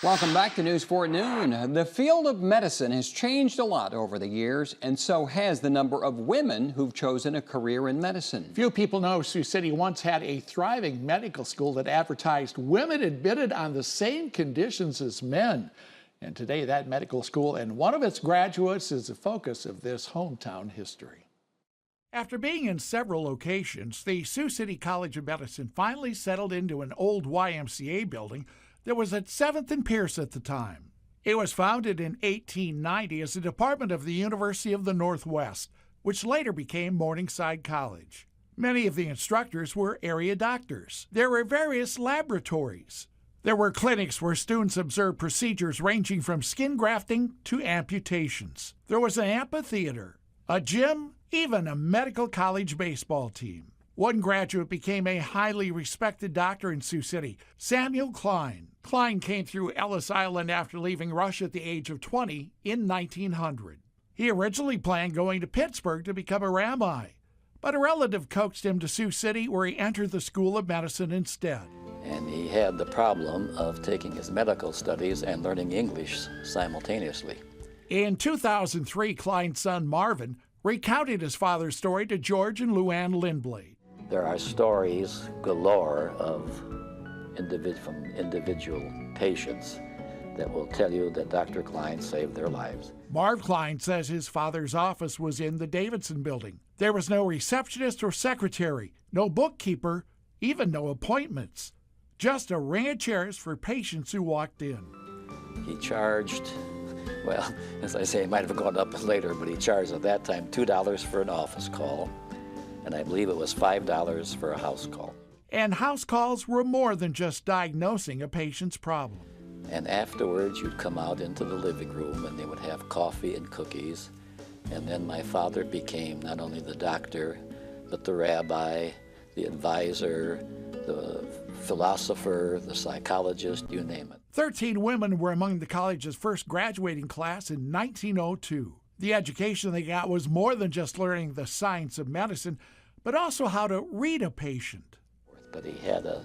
Welcome back to News 4 at noon. The field of medicine has changed a lot over the years, and so has the number of women who've chosen a career in medicine. Few people know Sioux City once had a thriving medical school that advertised women admitted on the same conditions as men. And today that medical school and one of its graduates is the focus of this hometown history. After being in several locations, the Sioux City College of Medicine finally settled into an old YMCA building that was at 7th and Pierce at the time. It was founded in 1890 as a department of the University of the Northwest, which later became Morningside College. Many of the instructors were area doctors. There were various laboratories. There were clinics where students observed procedures ranging from skin grafting to amputations. There was an amphitheater, a gym, even a medical college baseball team. One graduate became a highly respected doctor in Sioux City, Samuel Klein. Klein came through Ellis Island after leaving Russia at the age of 20 in 1900. He originally planned going to Pittsburgh to become a rabbi, but a relative coaxed him to Sioux City, where he entered the School of Medicine instead. And he had the problem of taking his medical studies and learning English simultaneously. In 2003, Klein's son Marvin recounted his father's story to George and Luann Lindblade. There are stories galore from individual patients that will tell you that Dr. Klein saved their lives. Marv Klein says his father's office was in the Davidson building. There was no receptionist or secretary, no bookkeeper, even no appointments. Just a ring of chairs for patients who walked in. He charged, well, as I say, it might have gone up later, but he charged at that time $2 for an office call, and I believe it was $5 for a house call. And house calls were more than just diagnosing a patient's problem. And afterwards, you'd come out into the living room and they would have coffee and cookies. And then my father became not only the doctor, but the rabbi, the advisor, the philosopher, the psychologist, you name it. 13 women were among the college's first graduating class in 1902. The education they got was more than just learning the science of medicine, but also how to read a patient. But he had an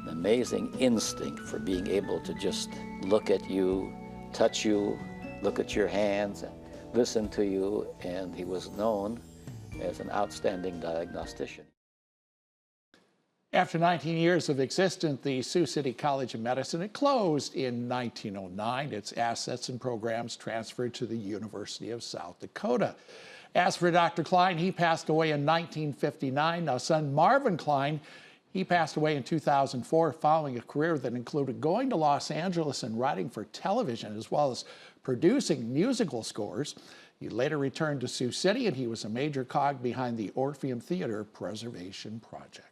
amazing instinct for being able to just look at you, touch you, look at your hands, and listen to you, and he was known as an outstanding diagnostician. After 19 years of existence, the Sioux City College of Medicine, it closed in 1909. Its assets and programs transferred to the University of South Dakota. As for Dr. Klein, he passed away in 1959. Now, son Marvin Klein, he passed away in 2004 following a career that included going to Los Angeles and writing for television, as well as producing musical scores. He later returned to Sioux City, and he was a major cog behind the Orpheum Theater Preservation Project.